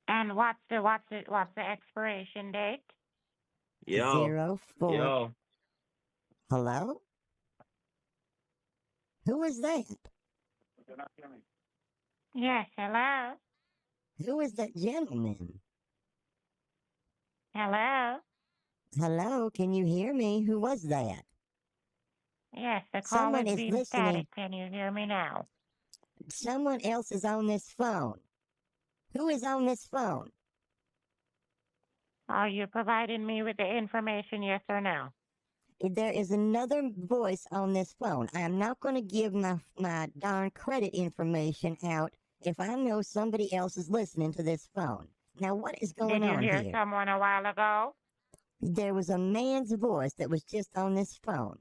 And what's the expiration date? Yo, 04. yo, Hello? Who is that? Yes, hello? Who is that gentleman? Hello? Hello, can you hear me? Who was that? Yes, the call Someone is is being listening. static. Can you hear me now? Someone else is on this phone. Who is on this phone? Are you providing me with the information, yes or no? There is another voice on this phone. I am not going to give my darn credit information out if I know somebody else is listening to this phone. Now, what is going Did you on hear here? someone a while ago? There was a man's voice that was just on this phone.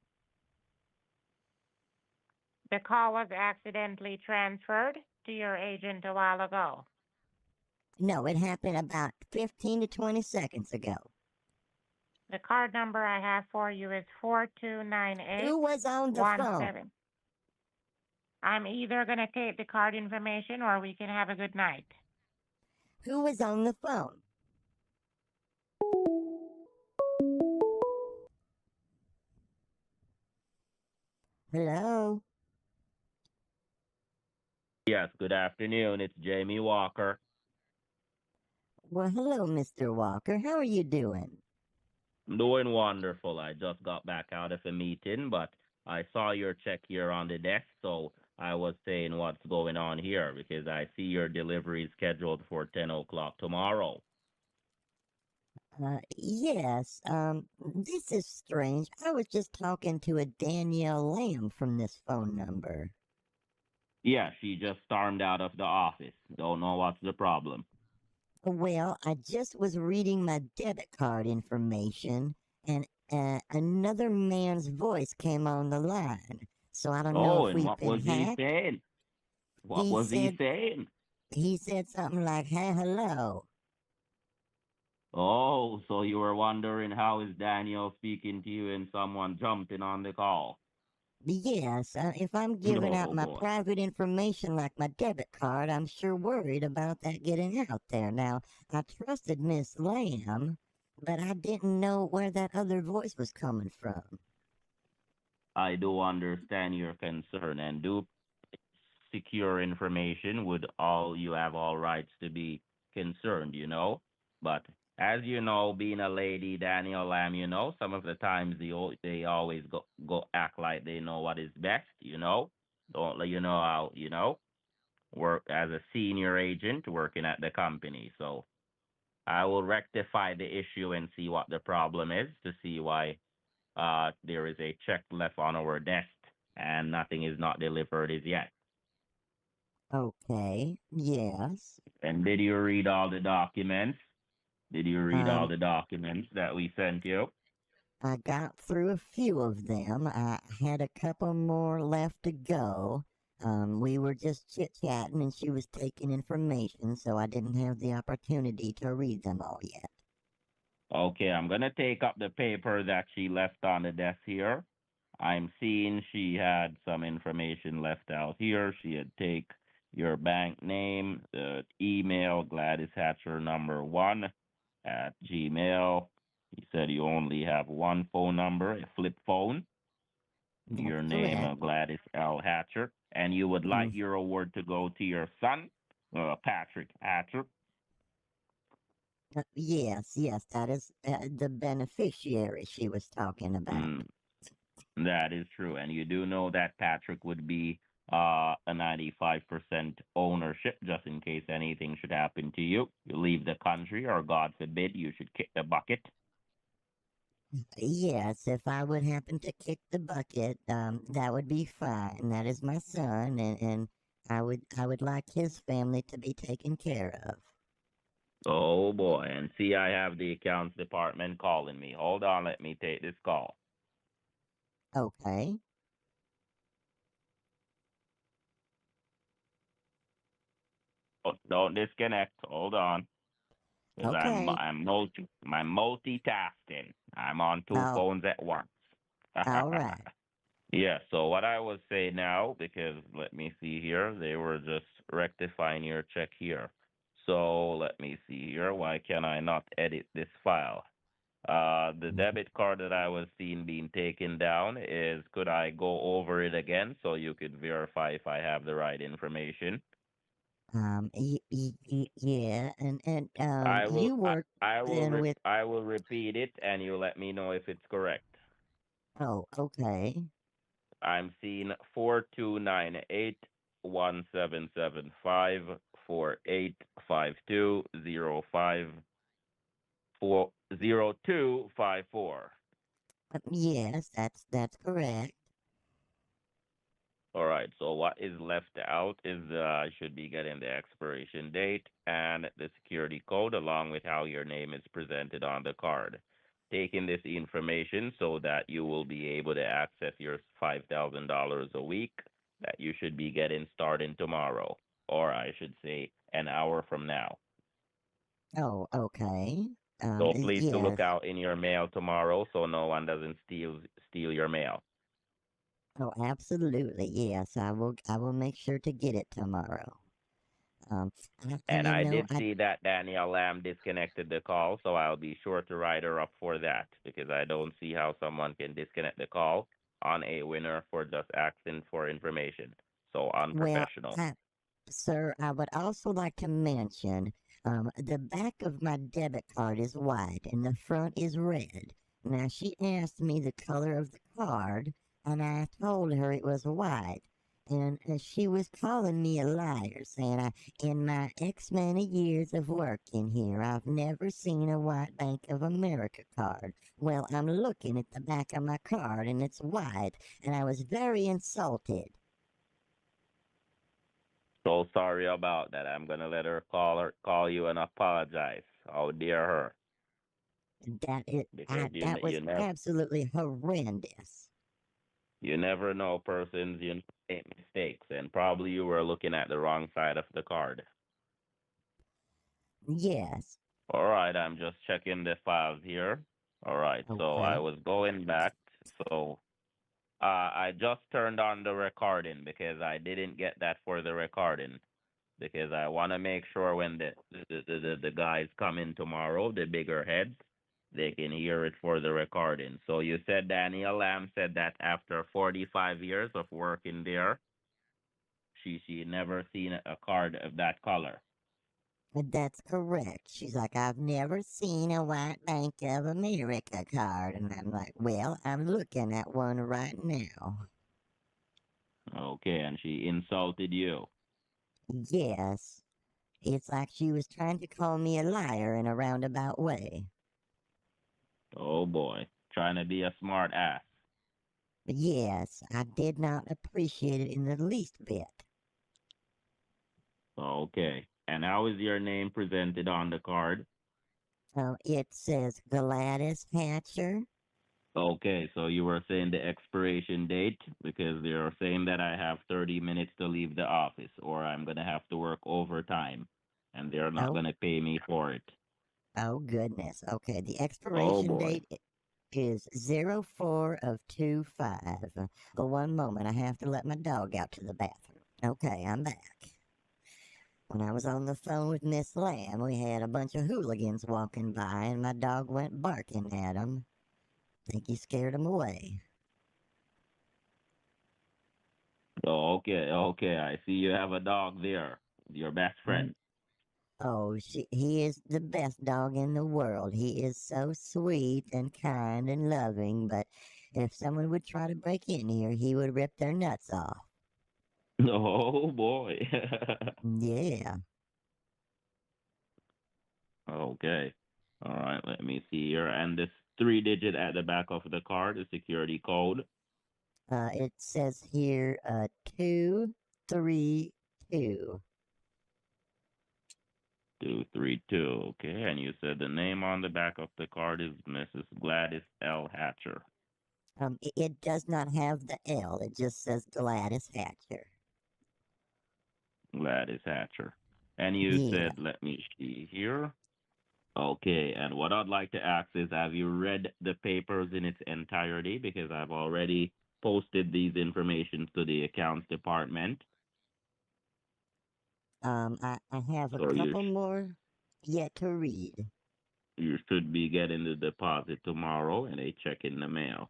The call was accidentally transferred to your agent a while ago. No, it happened about 15 to 20 seconds ago. The card number I have for you is 429817. Who was on the phone? I'm either going to take the card information or we can have a good night. Who was on the phone? Hello? yes, good afternoon. It's Jamie Walker. Well, hello, Mr. Walker. How are you doing? I'm doing wonderful. I just got back out of a meeting, but I saw your check here on the desk, so I was saying what's going on here because I see your delivery is scheduled for 10 o'clock tomorrow. Yes, this is strange. I was just talking to a Danielle Lamb from this phone number. Yeah, she just stormed out of the office. Don't know what's the problem. Well, I just was reading my debit card information, and another man's voice came on the line. So I don't know Oh, if and we've what been was he hacked. saying? What He was he said- saying? He said something like, "Hey, hello." Oh, so you were wondering how is Daniel speaking to you and someone jumping on the call? Yes, if I'm giving out Oh, my boy. private information like my debit card, I'm sure worried about that getting out there. Now, I trusted Miss Lamb, but I didn't know where that other voice was coming from. I do understand your concern and do secure information you have all rights to be concerned, But as you know, being a lady, Daniel Lamb, some of the times they always go act like they know what is best, Don't let you know how, work as a senior agent working at the company. So I will rectify the issue and see what the problem is to see why there is a check left on our desk and nothing is not delivered as yet. Okay, yes. And did you read all the documents? Did you read all the documents that we sent you? I got through a few of them. I had a couple more left to go. We were just chit-chatting and she was taking information, so I didn't have the opportunity to read them all yet. Okay, I'm going to take up the paper that she left on the desk here. I'm seeing she had some information left out here. She had take your bank name, the email, Gladys Hatcher #1 at Gmail. You said you only have one phone number, a flip phone. Your name, Gladys L. Hatcher. And you would like your award to go to your son, Patrick Hatcher. Yes, that is the beneficiary she was talking about. That is true. And you do know that Patrick would be a 95% ownership, just in case anything should happen to you. You leave the country, or God forbid, you should kick the bucket. Yes, if I would happen to kick the bucket, that would be fine. That is my son, and I would like his family to be taken care of. Oh boy, and see, I have the accounts department calling me. Hold on, let me take this call. Okay. Oh, don't disconnect. Hold on. Okay. I'm multitasking. I'm on two phones at once. All right. Yeah, so what I would say now, because let me see here, they were just rectifying your check here. So let me see here. Why can I not edit this file? The debit card that I was seeing being taken down is, could I go over it again so you could verify if I have the right information? Yeah, and I will, you work then with. I will repeat it and you let me know if it's correct. Oh, okay. I'm seeing 4298-1775-4852-05-40254. Yes, that's correct. All right, so what is left out is I should be getting the expiration date and the security code along with how your name is presented on the card. Taking this information so that you will be able to access your $5,000 a week that you should be getting starting tomorrow, or I should say an hour from now. Oh, okay. So please to Yes. look out in your mail tomorrow so no one doesn't steal your mail. Oh, absolutely. Yes, I will make sure to get it tomorrow. And And you I know, did see that Danielle Lamb disconnected the call, so I'll be sure to write her up for that because I don't see how someone can disconnect the call on a winner for just asking for information. So well, unprofessional. sir, I would also like to mention, the back of my debit card is white and the front is red. Now, she asked me the color of the card, and I told her it was white. And she was calling me a liar, saying, in my X many years of working here, I've never seen a white Bank of America card. Well, I'm looking at the back of my card, and it's white, and I was very insulted. So sorry about that. I'm gonna let her call you and apologize. How dare her? Because That was absolutely horrendous. you never know persons you make mistakes, and probably you were looking at the wrong side of the card. Yes. All right, I'm just checking the files here. All right, so I Okay. was going back. So I just turned on the recording because I didn't get that for the recording because I want to make sure when the guys come in tomorrow, the bigger heads, they can hear it for the recording. So you said Danielle Lamb said that after 45 years of working there, she never seen a card of that color. That's correct. She's like, I've never seen a white Bank of America card. And I'm like, well, I'm looking at one right now. Okay, and she insulted you. Yes. It's like she was trying to call me a liar in a roundabout way. Oh boy, trying to be a smart ass. But yes, I did not appreciate it in the least bit. Okay, and how is your name presented on the card? It says Gladys Hatcher. Okay, so you were saying the expiration date because they are saying that I have 30 minutes to leave the office or I'm going to have to work overtime and they're not going to pay me for it. Oh, goodness. Okay, the Oh expiration boy. date is 04 of 25. Well, one moment, I have to let my dog out to the bathroom. Okay, I'm back. When I was on the phone with Miss Lamb, we had a bunch of hooligans walking by, and my dog went barking at them. Think he scared them away. Oh, okay. I see you have a dog there, your best friend. Oh, he is the best dog in the world. He is so sweet and kind and loving, but if someone would try to break in here, he would rip their nuts off. Oh boy. Yeah. Okay. All right, let me see here. And this 3-digit at the back of the card, the security code. It says here, 232. 232. Okay, and you said the name on the back of the card is Mrs. Gladys L. Hatcher. It does not have the L. It just says Gladys Hatcher. Gladys Hatcher. And you said, let me see here. Okay, and what I'd like to ask is, have you read the papers in its entirety? Because I've already posted these information to the accounts department. I have a So couple more yet to read. you should be getting the deposit tomorrow and a check in the mail.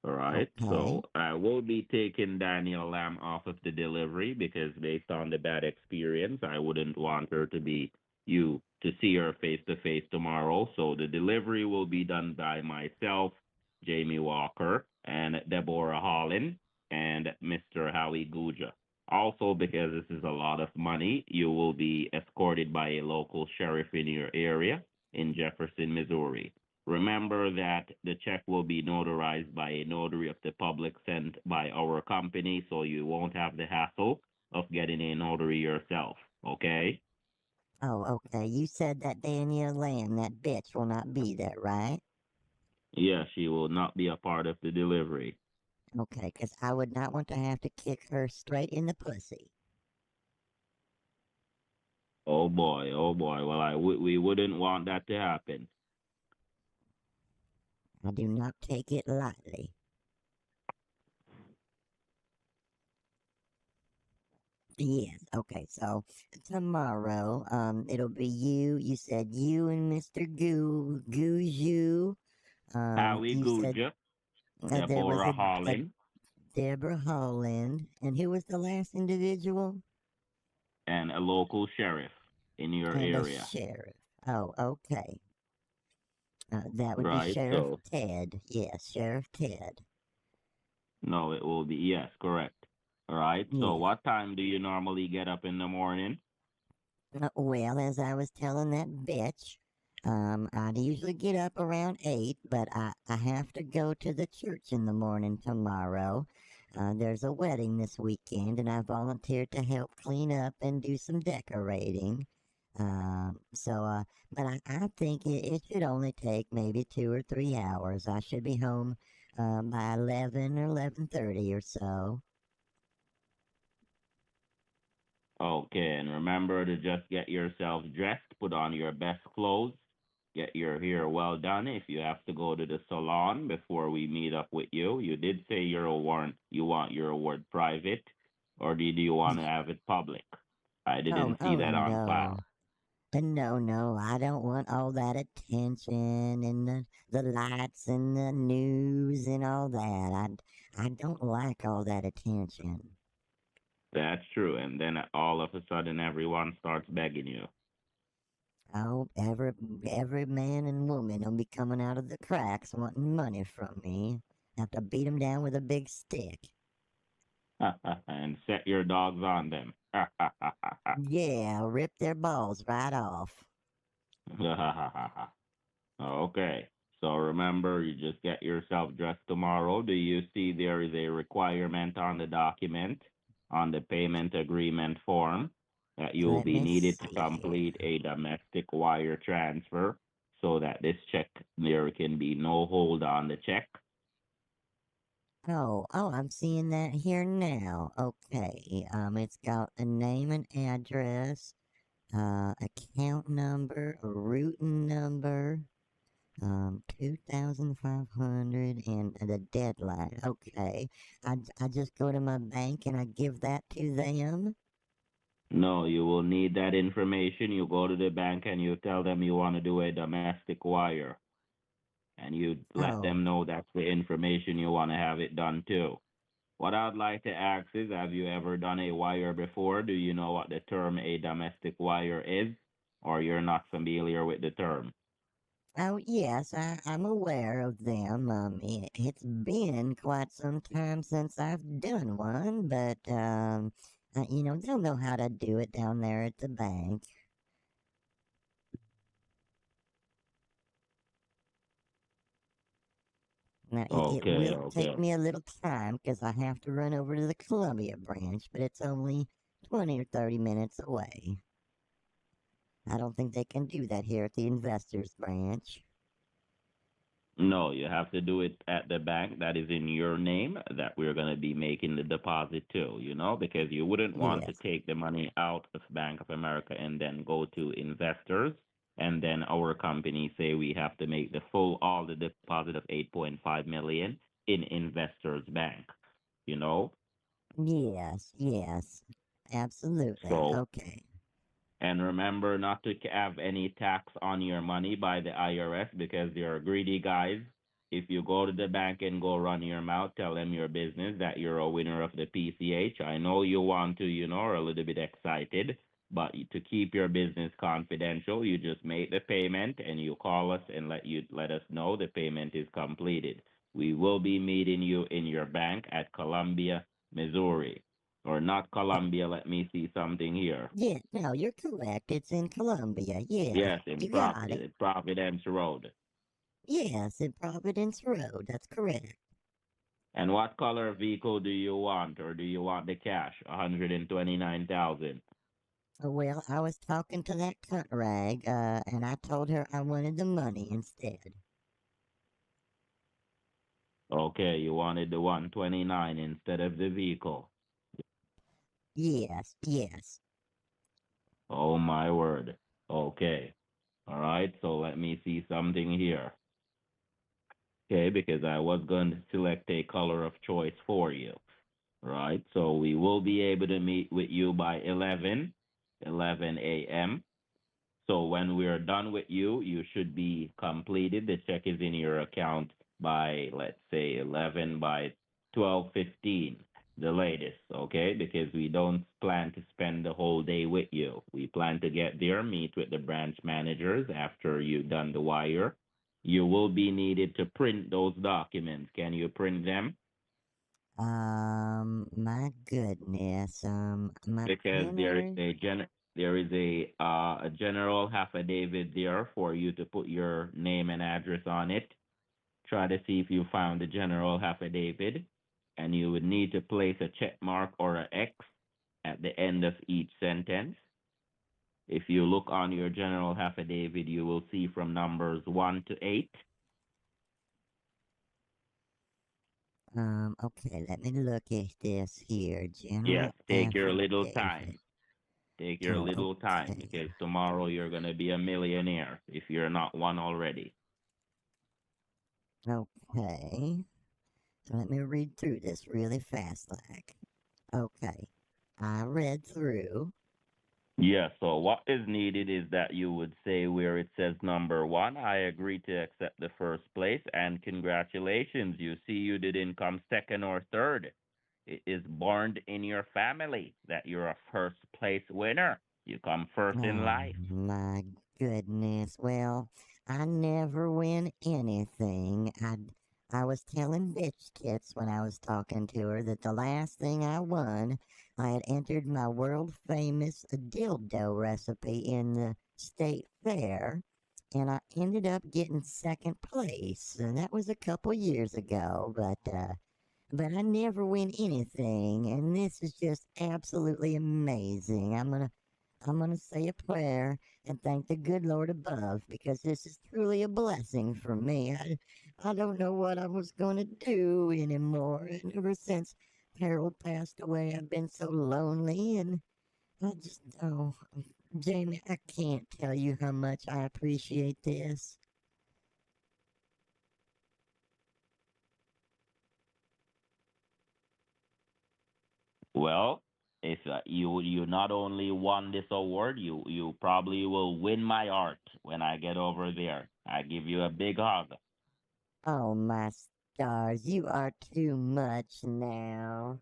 All right. Okay. So I will be taking Daniel Lamb off of the delivery because based on the bad experience, I wouldn't want her to be to see her face to face tomorrow. So the delivery will be done by myself, Jamie Walker, and Deborah Holland, and Mr. 𝗁𝗓𝗄𝗃. Also, because this is a lot of money, you will be escorted by a local sheriff in your area in Jefferson, Missouri. Remember that the check will be notarized by a notary of the public sent by our company, so you won't have the hassle of getting a notary yourself, okay? Oh, okay. You said that Danielle Lamb, that bitch, will not be there, right? Yeah, she will not be a part of the delivery. Okay, because I would not want to have to kick her straight in the pussy. Oh boy, oh boy. Well, we wouldn't want that to happen. I do not take it lightly. Yes, okay, so tomorrow, it'll be you. You said you and Mr. Gshu. You said 𝗁𝗓𝗄𝗃, there was Deborah a Holland, Deborah Holland, and who was the last individual? and a local sheriff in your And a area. sheriff. Oh, okay. That would be Right, Sheriff so Ted. Yes, Sheriff Ted. no, it will be, yes, correct. All right, so Yeah. what time do you normally get up in the morning? Well, as I was telling that bitch, I'd usually get up around 8, but I have to go to the church in the morning tomorrow. There's a wedding this weekend, and I volunteered to help clean up and do some decorating. But I think it should only take maybe 2 or 3 hours. I should be home by 11 or 11:30 or so. Okay, and remember to just get yourself dressed, put on your best clothes, get your hair well done. If you have to go to the salon before we meet up with you, you did say you want your award private, or did you want to have it public? I didn't see Oh that on no. file. No, I don't want all that attention and the lights and the news and all that. I don't like all that attention. That's true, and then all of a sudden everyone starts begging you. Oh, every man and woman will be coming out of the cracks wanting money from me. Have to beat 'em down with a big stick. And set your dogs on them. Yeah, rip their balls right off. Okay. So remember, you just get yourself dressed tomorrow. Do you see there is a requirement on the document, on the payment agreement form, that you will Let be me needed to see complete here. a domestic wire transfer so that this check, there can be no hold on the check? Oh, I'm seeing that here now. Okay, it's got a name and address, account number, a routing number, 2,500 and the deadline. Okay, I just go to my bank and I give that to them. No, you will need that information. You go to the bank and you tell them you want to do a domestic wire. And you let Oh, them know that's the information you want to have it done too. What I'd like to ask is, have you ever done a wire before? Do you know what the term a domestic wire is? Or you're not familiar with the term? oh yes, I'm aware of them. It's been quite some time since I've done one, but they'll know how to do it down there at the bank. Now, it Okay, will take okay. me a little time because I have to run over to the Columbia branch, but it's only 20 or 30 minutes away. I don't think they can do that here at the investors branch. No, you have to do it at the bank that is in your name that we're going to be making the deposit to, because you wouldn't want to Yes. take the money out of Bank of America and then go to investors and then our company say we have to make all the deposit of 8.5 million in investors bank, you know? Yes, absolutely. So Okay. And remember not to have any tax on your money by the IRS because they're greedy guys. If you go to the bank and go run your mouth, tell them your business that you're a winner of the PCH. I know you want to, are a little bit excited, but to keep your business confidential, you just make the payment and you call us and let us know the payment is completed. We will be meeting you in your bank at Columbia, Missouri. Or not Columbia, let me see something here. Yeah, no, you're correct. It's in Columbia. Yeah, Yes, in you got it. Providence Road. Yes, in Providence Road. That's correct. And what color vehicle do you want, or do you want the cash? 129,000. Well, I was talking to that cunt rag, and I told her I wanted the money instead. Okay, you wanted the 129 instead of the vehicle. Yes, yes. Oh my word. Okay. All right, so let me see something here. Okay, because I was going to select a color of choice for you. Right, so we will be able to meet with you by 11 a.m. So when we're done with you, you should be completed. The check is in your account by, let's say, 11 by 12:15, the latest, okay? Because we don't plan to spend the whole day with you. We plan to get there, meet with the branch managers after you've done the wire. You will be needed to print those documents. Can you print them? My goodness, my Because there is printer. a general affidavit there for you to put your name and address on it. Try to see if you found the general affidavit, and you would need to place a check mark or an X at the end of each sentence. If you look on your general affidavit, you will see from numbers 1 to 8. Okay, let me look at this here. General Yes, take your little affidavit. time. Take your Oh, little time, okay. because tomorrow you're going to be a millionaire if you're not one already. Okay. So let me read through this really fast, like. Okay. I read through. Yeah, so what is needed is that you would say where it says number 1, I agree to accept the first place, and congratulations, you see you didn't come second or third. It is born in your family that you're a first place winner. You come first in life. My goodness. Well, I never win anything. I was telling bitch tits when I was talking to her that the last thing I won, I had entered my world famous dildo recipe in the state fair, and I ended up getting second place. And that was a couple years ago, but I never win anything, and this is just absolutely amazing. I'm gonna say a prayer and thank the good Lord above, because this is truly a blessing for me. I don't know what I was gonna do anymore, and ever since Harold passed away, I've been so lonely, and Jamie, I can't tell you how much I appreciate this. Well, if you not only won this award, you probably will win my heart when I get over there. I give you a big hug. Oh, my stars, you are too much now.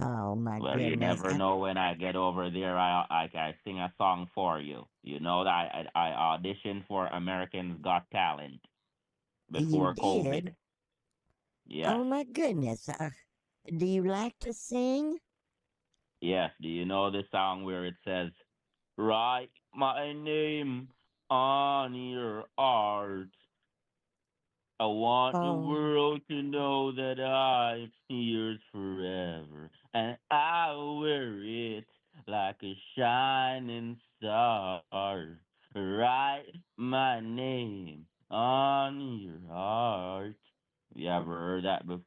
Oh, my Well, you goodness. never know when I get over there. I sing a song for you. You know that I auditioned for Americans Got Talent You before did? COVID. Yes, Oh, my goodness. Do you like to sing? yes. Do you know the song where it says, "Write my name on your heart. I want the Oh, world to know that I'm yours forever, and I'll wear it like a shining star. Write my name on your heart." You ever heard that before?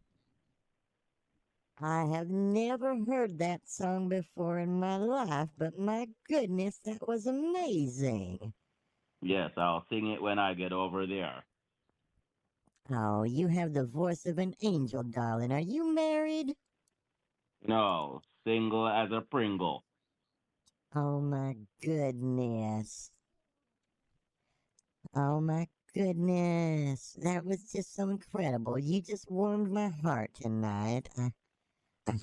I have never heard that song before in my life, but my goodness, that was amazing. Yes, I'll sing it when I get over there. Oh, you have the voice of an angel, darling. Are you married? No, single as a Pringle. Oh my goodness. Oh my goodness. That was just so incredible. You just warmed my heart tonight.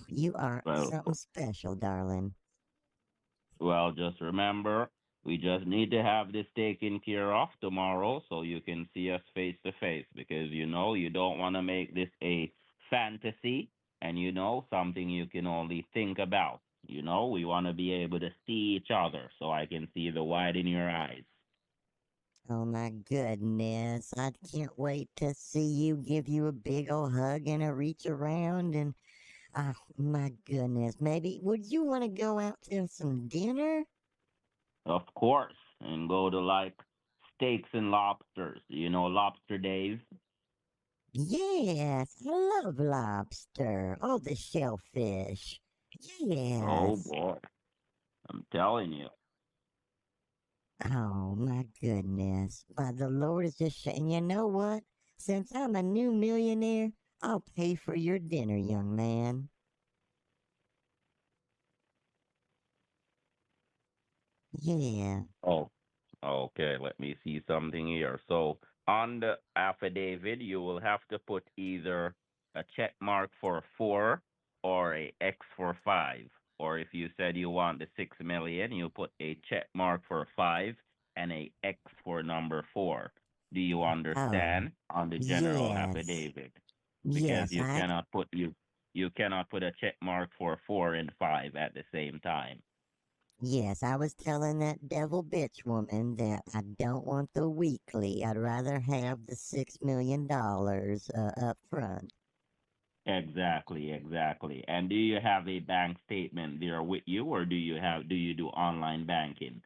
You are Well, something special, darling. well, just remember, we just need to have this taken care of tomorrow so you can see us face to face because you know you don't want to make this a fantasy and you know something you can only think about. You know, we want to be able to see each other so I can see the white in your eyes. Oh my goodness. I can't wait to see you, give you a big old hug and a reach around and oh my goodness. Maybe would you want to go out to some dinner? Of course, and go to like steaks and lobsters. You know, lobster days. Yes, I love lobster. Oh, the shellfish. Oh Yes. boy, I'm telling you. Oh my goodness. But the Lord is just and you know what? Since I'm a new millionaire, I'll pay for your dinner, young man. Yeah. Oh, okay, let me see something here. So on the affidavit, you will have to put either a check mark for 4 or a X for 5. Or if you said you want the 6 million, you put a check mark for 5 and a X for number 4. Do you Oh, understand on the general yes. affidavit? Because Yes, you cannot put a check mark for 4 and 5 at the same time. yes, I was telling that devil bitch woman that I don't want the weekly. I'd rather have the $6 million up front. Exactly, exactly. And do you have a bank statement there with you, or do you do online banking?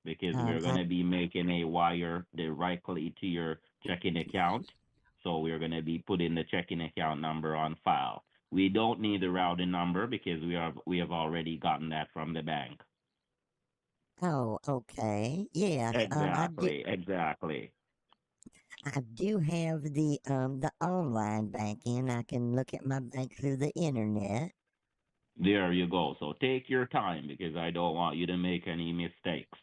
Because we're I gonna be making a wire directly to your checking account, so we're gonna be putting the checking account number on file. We don't need the routing number because we have already gotten that from the bank. oh, okay. Yes, Exactly, exactly. I do have the online banking. I can look at my bank through the internet. There you go. So take your time because I don't want you to make any mistakes.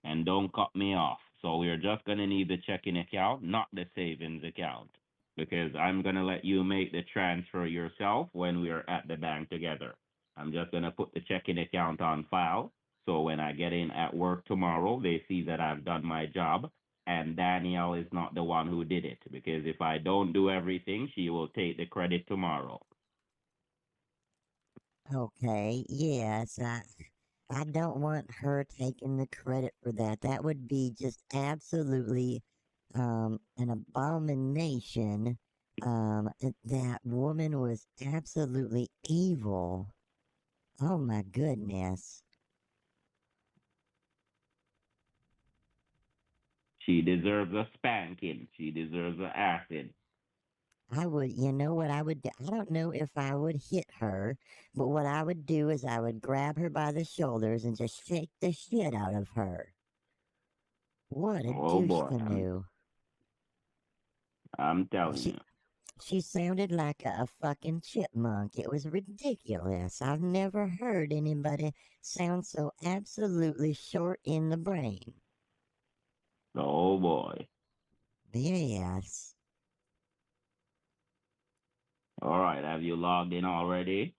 And don't cut me off. So we're just going to need the checking account, not the savings account, because I'm going to let you make the transfer yourself when we're at the bank together. I'm just going to put the checking account on file. So when I get in at work tomorrow, they see that I've done my job and Danielle is not the one who did it. Because if I don't do everything, she will take the credit tomorrow. Okay, yes, I don't want her taking the credit for that. That would be just absolutely an abomination. That woman was absolutely evil. Oh my goodness. She deserves a spanking. She deserves an acid. I would, you know what I would do? I don't know if I would hit her, but what I would do is I would grab her by the shoulders and just shake the shit out of her. What a Oh douche boy, canoe. I'm telling She you. she sounded like a fucking chipmunk. It was ridiculous. I've never heard anybody sound so absolutely short in the brain. Oh boy. Yes. All right. Have you logged in already?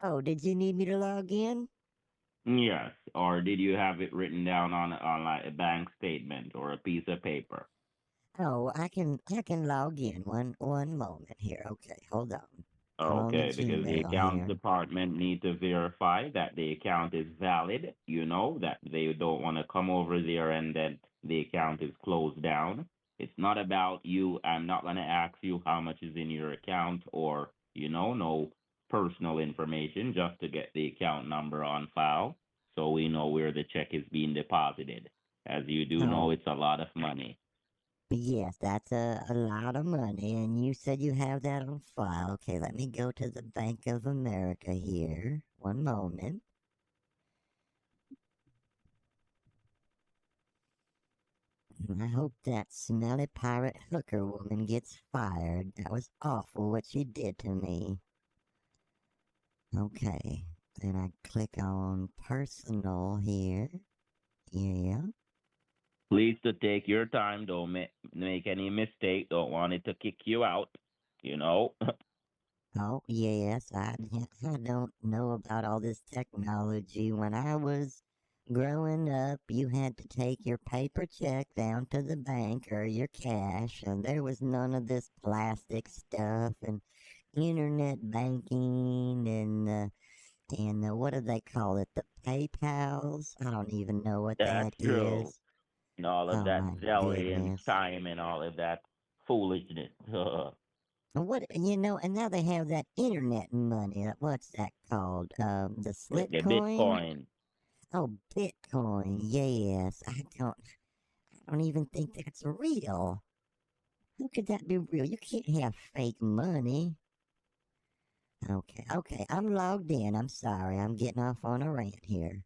Oh, did you need me to log in? Yes. Or did you have it written down on like a bank statement or a piece of paper? Oh, I can log in. One moment here. Okay, hold on. I'm on the Okay, because the Gmail accounts here. department need to verify that the account is valid, you know, that they don't want to come over there and then the account is closed down. It's not about you. I'm not going to ask you how much is in your account or, you know, no personal information, just to get the account number on file so we know where the check is being deposited. As you do know, Oh, it's a lot of money. yes, that's a lot of money, and you said you have that on file. Okay, let me go to the Bank of America here. One moment. I hope that smelly pirate hooker woman gets fired. That was awful what she did to me. Okay. Then I click on personal here. Yeah. Please to take your time. Don't make any mistake. Don't want it to kick you out. You know. Oh, yes. I don't know about all this technology. When I was growing up, you had to take your paper check down to the bank or your cash, and there was none of this plastic stuff and internet banking and what do they call it? The PayPals? I don't even know what That's that true. is. And all of Oh that my Zelly and goodness. chime and all of that foolishness. And what, and now they have that internet money. What's that called? The the slip coin? Bitcoin. Oh, Bitcoin. Yes. I don't even think that's real. How could that be real? You can't have fake money. Okay, I'm logged in. I'm sorry. I'm getting off on a rant here.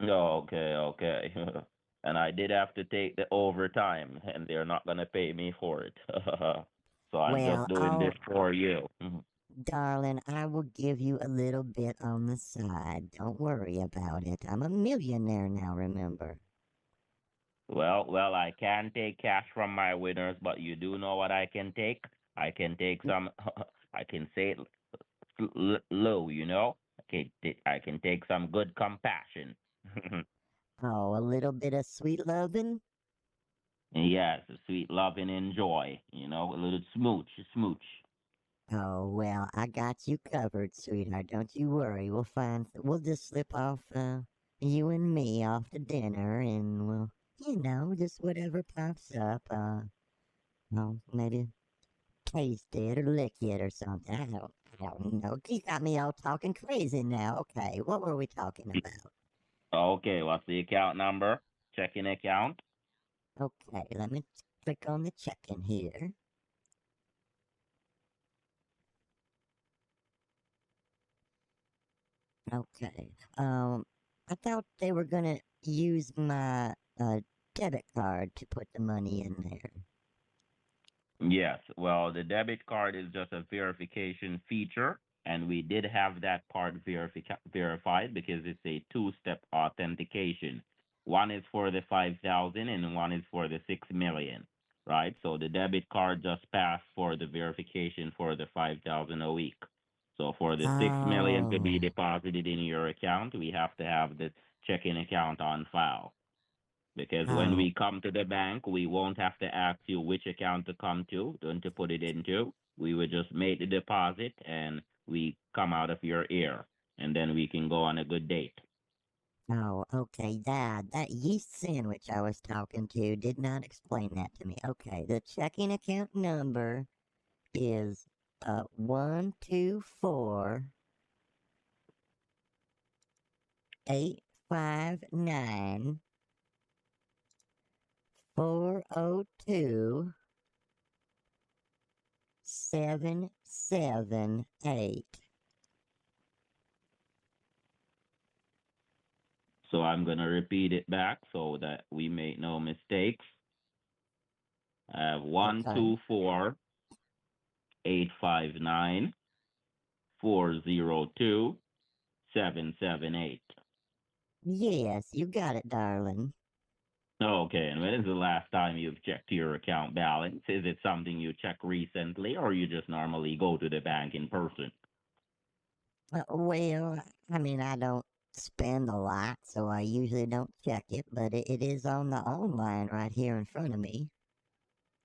Okay. And I did have to take the overtime, and they're not gonna pay me for it. So I'm just Well, doing this for you. darling, I will give you a little bit on the side. Don't worry about it. I'm a millionaire now, remember? Well, I can take cash from my winners, but you do know what I can take? I can take some. I can say it low, you know. I can take some good compassion. Oh, a little bit of sweet loving? Yes, sweet loving and joy. You know, a little smooch. Oh, well, I got you covered, sweetheart. Don't you worry. We'll just slip off, you and me off to dinner and just whatever pops up, maybe taste it or lick it or something. I don't know. You got me all talking crazy now. Okay, what were we talking about? Okay, what's the account number? Checking account. Okay, let me click on the check-in here. Okay. I thought they were gonna use my debit card to put the money in there. Yes, well, the debit card is just a verification feature, and we did have that part verified because it's a two-step authentication. One is for the 5,000 and one is for the 6 million, right? So the debit card just passed for the verification for the 5,000 a week. So for the 6 million to be Oh, deposited in your account, we have to have the checking account on file. Because when oh, we come to the bank, we won't have to ask you which account to come to and to put it into. We would just make the deposit and we come out of your ear, and then we can go on a good date. oh, okay, that yeast sandwich I was talking to did not explain that to me. Okay, the checking account number is 1-2-4-0-2-7-7-8. So I'm going to repeat it back so that we make no mistakes. I have one Okay. two four 859 402 778. Yes, you got it, darling. Okay, and when is the last time you've checked your account balance? Is it something you checked recently, or you just normally go to the bank in person? Well, I mean, I don't spend a lot, so I usually don't check it, but it is on the online right here in front of me.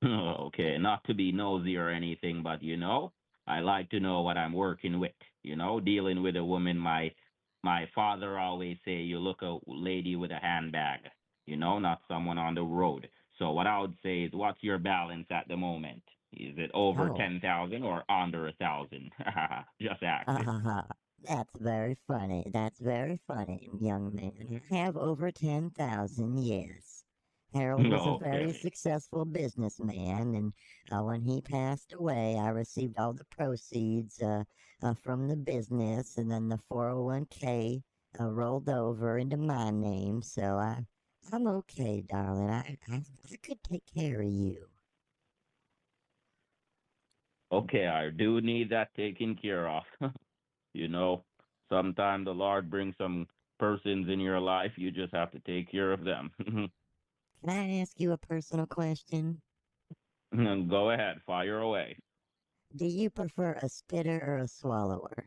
Okay, not to be nosy or anything, but I like to know what I'm working with. Dealing with a woman, my father always say, you look a lady with a handbag. Not someone on the road. So what I would say is, what's your balance at the moment? Is it over Oh, 10,000 or under 1,000? Just asking. that's very funny. That's very funny, young man. I have over 10,000, yes. Harold was a very Okay. successful businessman, and when he passed away, I received all the proceeds from the business, and then the 401k rolled over into my name, so I'm okay, darling. I could take care of you. Okay, I do need that taken care of. you know. Sometime the Lord brings some persons in your life, you just have to take care of them. Can I ask you a personal question? Go ahead, fire away. Do you prefer a spitter or a swallower?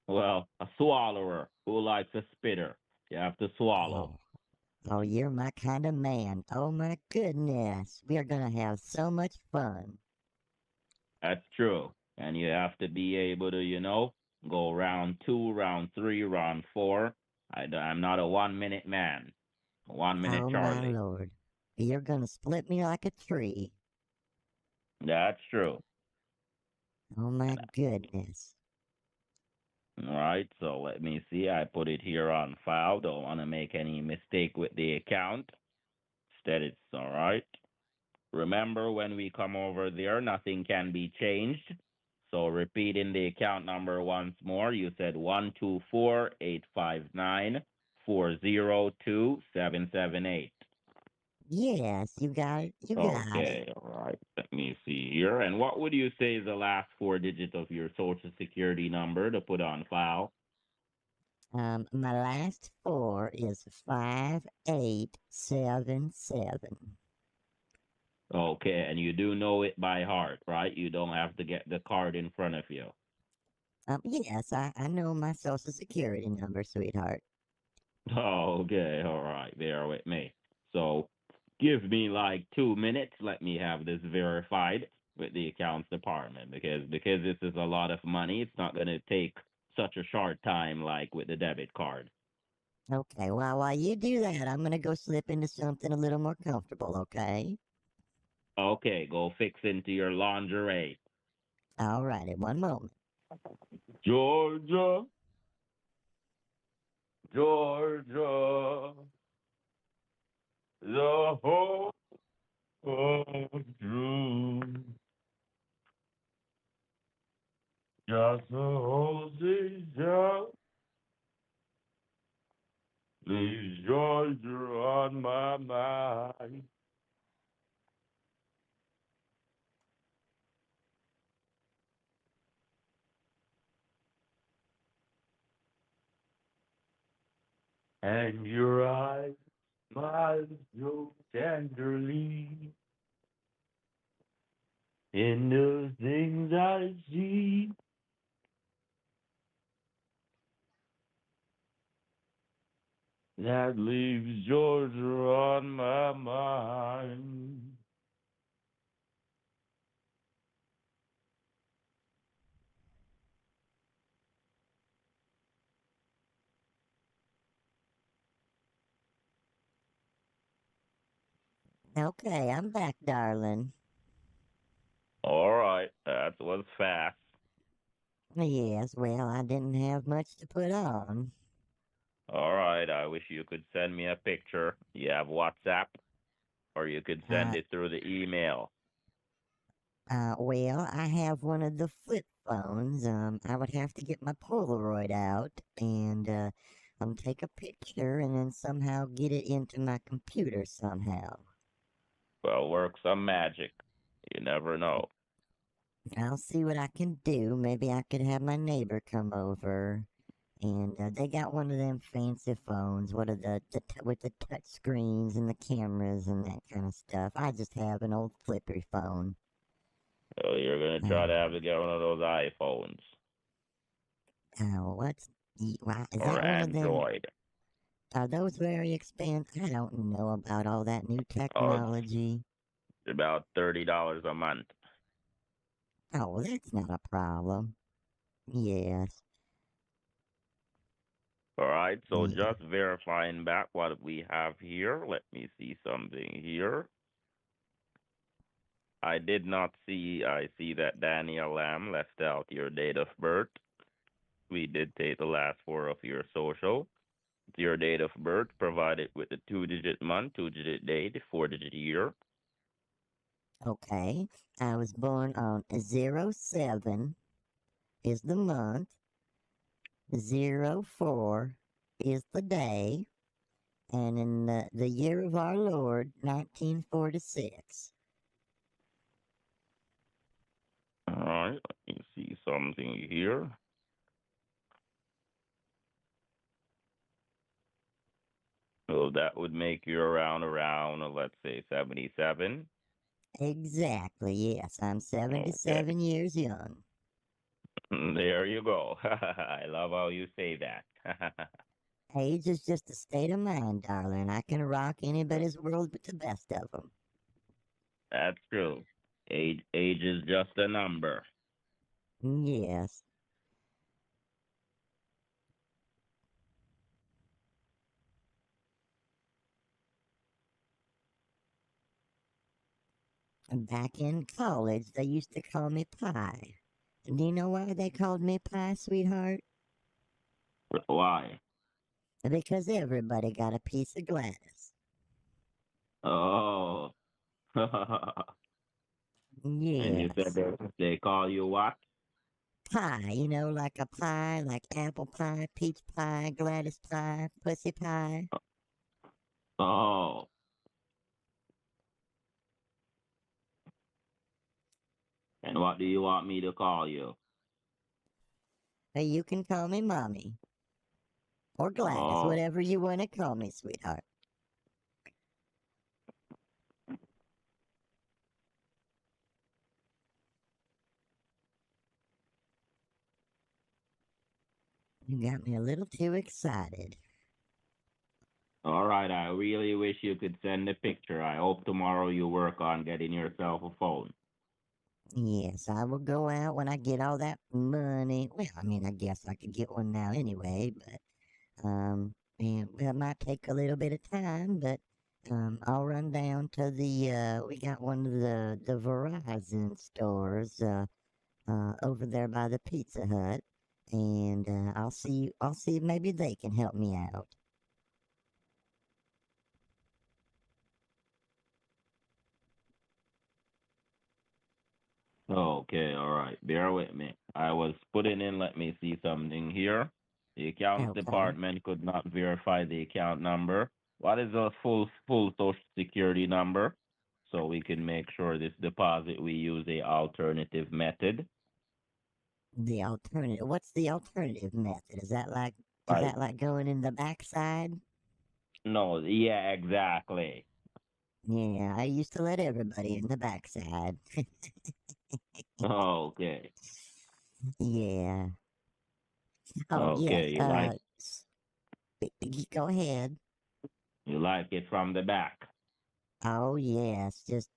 Well, a swallower who likes a spitter. You have to swallow. Oh, you're my kind of man. Oh my goodness. We are gonna have so much fun. That's true. And you have to be able to, go round 2, round 3, round 4. I'm not a 1-minute man. 1-minute Oh my Charlie. lord. You're gonna split me like a tree. That's true. Oh my goodness. All right, so let me see. I put it here on file. Don't want to make any mistake with the account. Instead, it's all right. Remember, when we come over there, nothing can be changed. So repeating the account number once more, you said 124-859-402-778. Yes, you got it. You got it. Okay, all right. Let me see here. And what would you say is the last 4 digits of your Social Security number to put on file? My last 4 is 5877. Okay, and you do know it by heart, right? You don't have to get the card in front of you. Yes, I know my Social Security number, sweetheart. Oh, okay, all right. Bear with me. So give me like 2 minutes. Let me have this verified with the accounts department because this is a lot of money. It's not going to take such a short time like with the debit card. Okay, well, while you do that, I'm gonna go slip into something a little more comfortable, okay? Okay, go fix into your lingerie. All righty, one moment. Georgia, Georgia, the whole of June. Just a whole season. Leaves Georgia on my mind. And your eyes smile so tenderly in the things I see. That leaves Georgia on my mind. Okay, I'm back, darling. All right, that was fast. Yes, well, I didn't have much to put on. All right, I wish you could send me a picture. You have WhatsApp, or you could send it through the email. Well, I have one of the flip phones. I would have to get my Polaroid out and, take a picture and then somehow get it into my computer somehow. Well, work some magic. You never know. I'll see what I can do. Maybe I could have my neighbor come over. And they got one of them fancy phones, what are with the touch screens and the cameras and that kind of stuff. I just have an old flippery phone. So you're going to try to have to get one of those iPhones. Is Or that one Android. of them? Are those very expensive? I don't know about all that new technology. It's about $30 a month. Oh, well, that's not a problem. Yes. All right, so Yeah. just verifying back what we have here. Let me see something here. I see that Daniel Lamb left out your date of birth. We did take the last 4 of your social. Your date of birth provided with the 2-digit month, 2-digit date, 4-digit year. Okay. I was born on 07 is the month. 04 is the day. And in the year of our Lord, 1946. All right, let me see something here. that would make you around, let's say, 77. Exactly, yes. I'm Okay. 77 years young. There you go. I love how you say that. Age is just a state of mind, darling. I can rock anybody's world but the best of them. That's true. Age is just a number. Yes. Back in college, they used to call me Pie. Do you know why they called me Pie, sweetheart? Why? Because everybody got a piece of Gladys. Oh. And you said Yes. they call you what? Pie, you know, like a pie, like apple pie, peach pie, Gladys pie, pussy pie. Oh. And what do you want me to call you? You can call me Mommy. Or Gladys, Oh. whatever you want to call me, sweetheart. You got me a little too excited. All right, I really wish you could send a picture. I hope tomorrow you work on getting yourself a phone. Yes, I will go out when I get all that money. Well, I mean, I guess I could get one now anyway, but, and it might take a little bit of time, but, I'll run down to we got one of the Verizon stores, over there by the Pizza Hut, and, I'll see if maybe they can help me out. Okay, all right. Bear with me. I was putting in, let me see something here. The accounts Okay. department could not verify the account number. What is the full social security number? So we can make sure this deposit, we use a alternative method. The alternative. What's the alternative method? Is that like going in the backside? No, yeah, exactly. Yeah, I used to let everybody in the backside. Okay. Yeah. Oh, yes. Okay, Go ahead. you like it from the back. Oh, yes. Just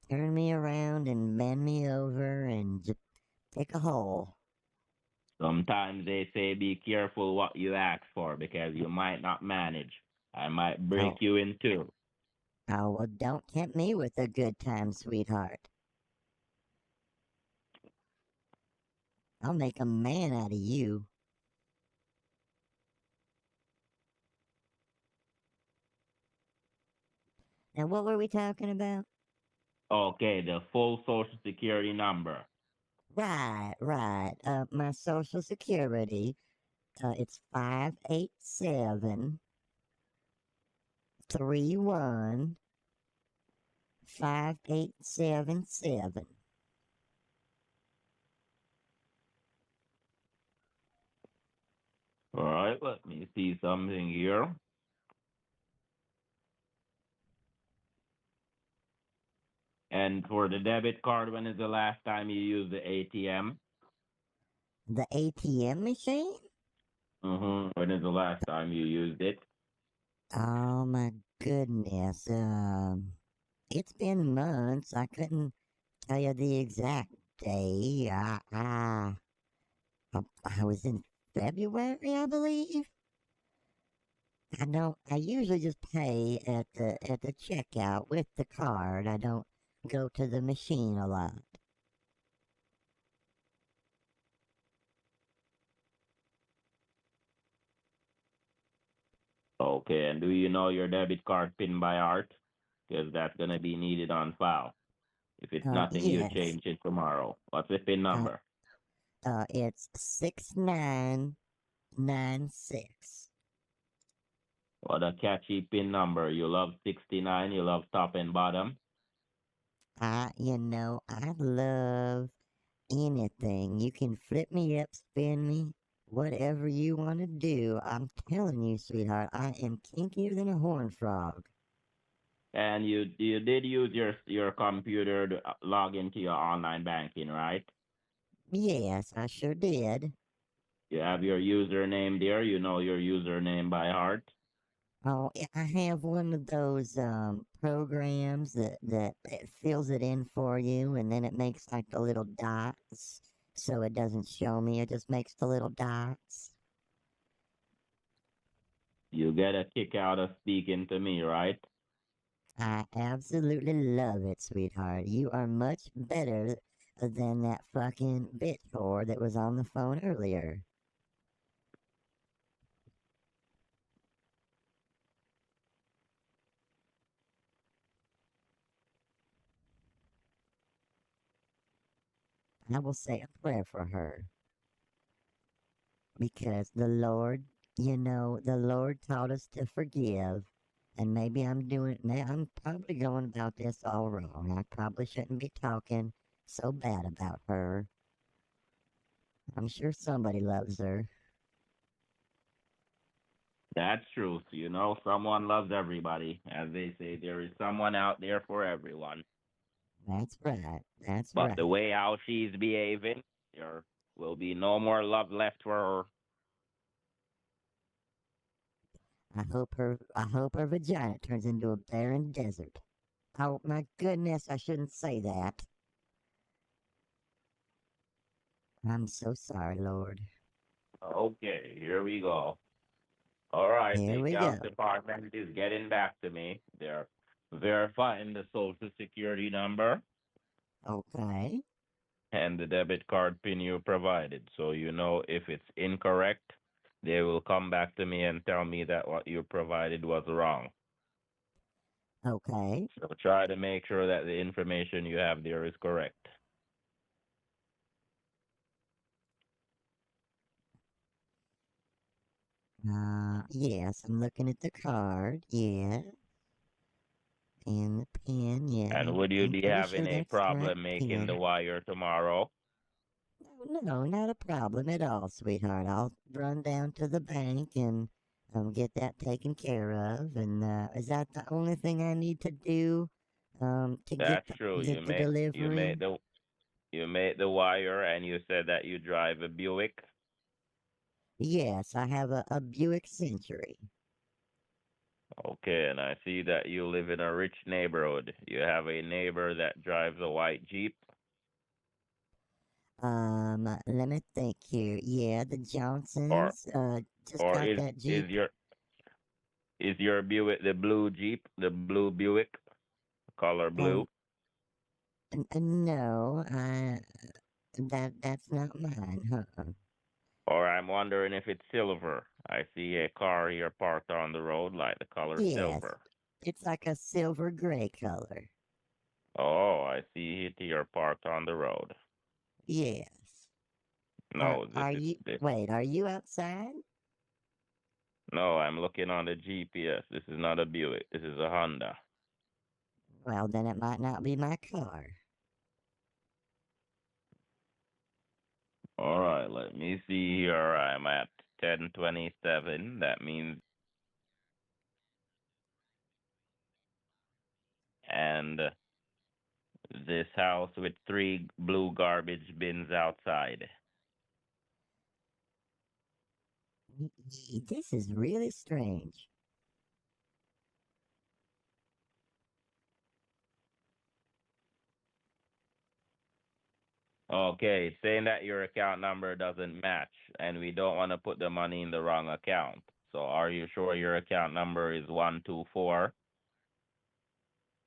turn me around and bend me over and just pick a hole. Sometimes they say be careful what you ask for because you might not manage. I might break Oh. you in two. Oh, well, don't tempt me with a good time, sweetheart. I'll make a man out of you. Now, what were we talking about? Okay, the full social security number. Right. My social security, it's 587-31-5877. All right, let me see something here. And for the debit card, when is the last time you used the ATM? The ATM machine? When is the last time you used it? Oh my goodness. It's been months. I couldn't tell you the exact day. I was in February, I believe. I usually just pay at the checkout with the card. I don't go to the machine a lot. Okay, and do you know your debit card PIN by heart? Because that's going to be needed on file. If it's nothing, you Yes. change it tomorrow. What's the PIN number? It's 6996. What a catchy PIN number. You love 69, you love top and bottom. I love anything. You can flip me up, spin me, Whatever you want to do, I'm telling you, sweetheart, I am kinkier than a horned frog. And you did use your computer to log into your online banking, right? Yes, I sure did. You have your username there. You know your username by heart. Oh, I have one of those programs that it fills it in for you, and then it makes like the little dots, so it doesn't show me. It just makes the little dots. You get a kick out of speaking to me, right? I absolutely love it, sweetheart. You are much better than that fucking bitch whore that was on the phone earlier. I will say a prayer for her. Because the Lord, the Lord taught us to forgive. And maybe I'm probably going about this all wrong. I probably shouldn't be talking so bad about her. I'm sure somebody loves her. That's true. So, you know, someone loves everybody. As they say, there is someone out there for everyone. That's right. That's But right. the way how she's behaving, there will be no more love left for her. I hope her vagina turns into a barren desert. Oh my goodness, I shouldn't say that. I'm so sorry, Lord. Okay, here we go. All right, Here the we accounts go. department is getting back to me. They're verifying the social security number Okay. and the debit card PIN you provided. So, you know, if it's incorrect, they will come back to me and tell me that what you provided was wrong. Okay. So try to make sure that the information you have there is correct. Yes, I'm looking at the card. Yeah. And the pin, yeah. And would you I'm be pretty having sure a that's the right problem making the pin. wire tomorrow? No, not a problem at all, sweetheart. I'll run down to the bank and get that taken care of. And is that the only thing I need to do to get That's true. the delivery? You made the wire, and you said that you drive a Buick. Yes, I have a Buick Century. Okay, and I see that you live in a rich neighborhood. You have a neighbor that drives a white Jeep. Let me think here. Yeah, the Or Johnsons just or got that Jeep. is your Buick the blue Jeep, the blue Buick, color blue? No, that's not mine, huh? Or I'm wondering if it's silver. I see a car here parked on the road like the color Yes, silver. it's like a silver gray color. Oh, I see it here parked on the road. Yes. No, Wait, are you outside? No, I'm looking on the GPS. This is not a Buick. This is a Honda. Well, then it might not be my car. All right, let me see here. I'm at 1027. That means, and this house with 3 blue garbage bins outside. This is really strange. Okay, it's saying that your account number doesn't match, and we don't want to put the money in the wrong account. So are you sure your account number is 124?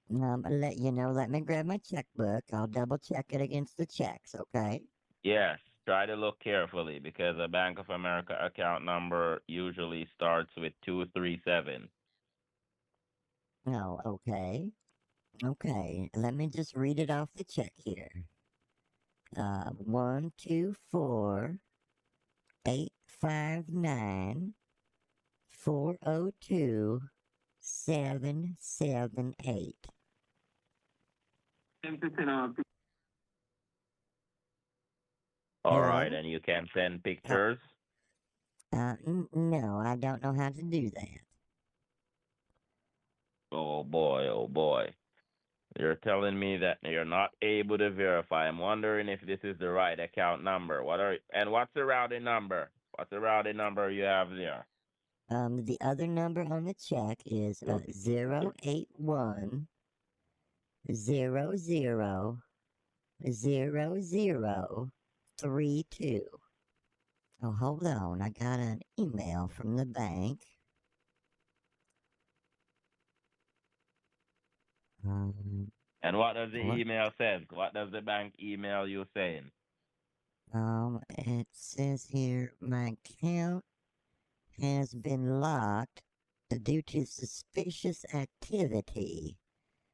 Let you know, let me grab my checkbook. I'll double check it against the checks, okay? Yes, try to look carefully because a Bank of America account number usually starts with 237. Oh, okay. Okay, let me just read it off the check here. 124-859-402-778. All right, Hello? and you can send pictures. No, I don't know how to do that. Oh boy, oh boy. You're telling me that you're not able to verify. I'm wondering if this is the right account number. What's the routing number? What's the routing number you have there? The other number on the check is 081-00-0032. Oh, hold on. I got an email from the bank. And what does the email say? What does the bank email you saying? It says here, my account has been locked due to suspicious activity.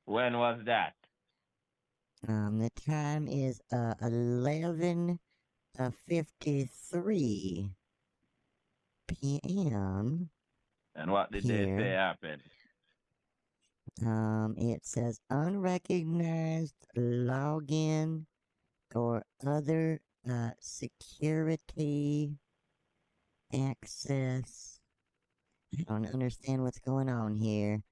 When was that? The time is 11:53 p.m. And what did they say happened? It says unrecognized login or other security access. I don't understand what's going on here.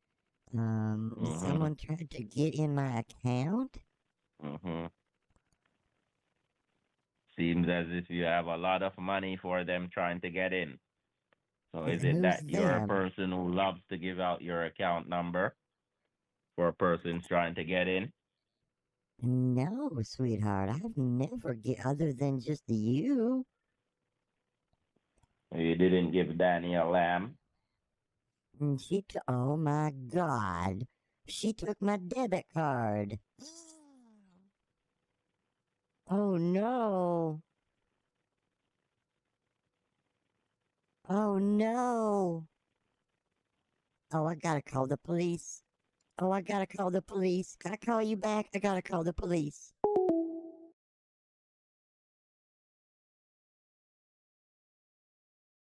Someone tried to get in my account? Seems as if you have a lot of money for them trying to get in. So is it Who's that you're a them? person who loves to give out your account number for persons trying to get in? No, sweetheart. I've never other than just you. You didn't give Danny a lamb? Oh my God. She took my debit card. Oh no. Oh no. Oh, I gotta call the police. Oh, I gotta call the police. Can I call you back? I gotta call the police.